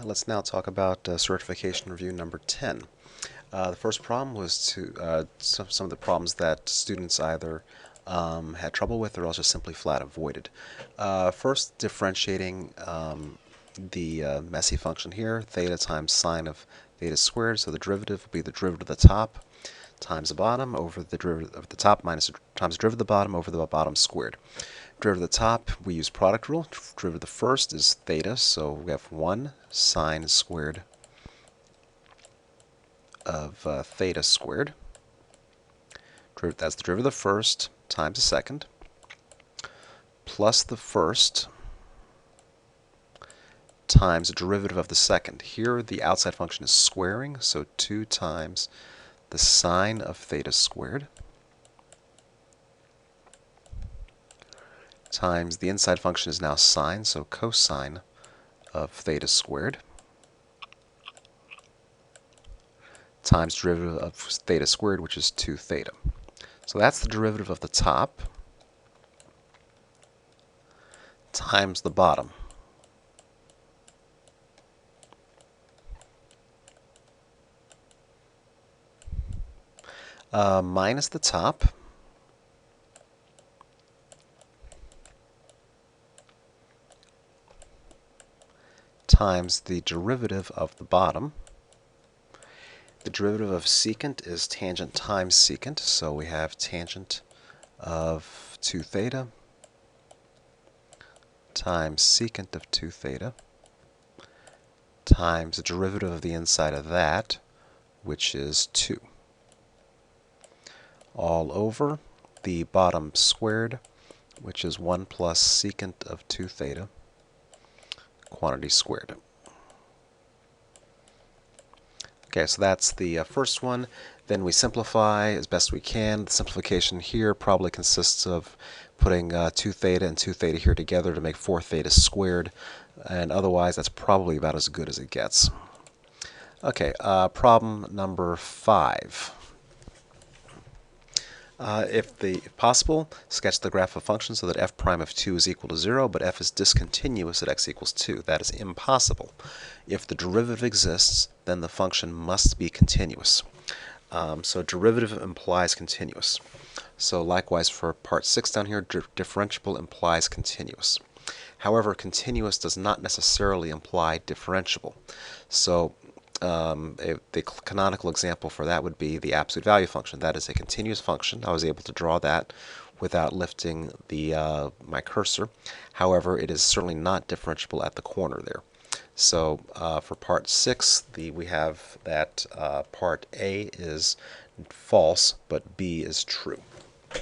Let's now talk about certification review number 10. The first problem was some of the problems that students either had trouble with or else just simply flat avoided. First, differentiating the messy function here, theta times sine of theta squared, so the derivative will be the derivative of the top times the bottom over the derivative of the top minus times the derivative of the bottom over the bottom squared. Derivative of the top, we use product rule. Derivative of the first is theta, so we have 1 sine squared of theta squared. That's the derivative of the first times the second, plus the first times the derivative of the second. Here the outside function is squaring, so 2 times the sine of theta squared times the inside function is now sine, so cosine of theta squared times derivative of theta squared, which is 2 theta. So that's the derivative of the top times the bottom. Minus the top times the derivative of the bottom. The derivative of secant is tangent times secant, so we have tangent of 2 theta times secant of 2 theta times the derivative of the inside of that, which is 2. All over the bottom squared, which is 1 plus secant of 2 theta, quantity squared. Okay, so that's the first one. Then we simplify as best we can. The simplification here probably consists of putting 2 theta and 2 theta here together to make 4 theta squared, and otherwise that's probably about as good as it gets. Okay, problem number 5. If possible, sketch the graph of function so that f prime of 2 is equal to 0, but f is discontinuous at x equals 2. That is impossible. If the derivative exists, then the function must be continuous. So derivative implies continuous. So likewise for part 6 down here, differentiable implies continuous. However, continuous does not necessarily imply differentiable. So the canonical example for that would be the absolute value function. That is a continuous function. I was able to draw that without lifting the my cursor. However, it is certainly not differentiable at the corner there. So for part 6, we have that part A is false, but B is true.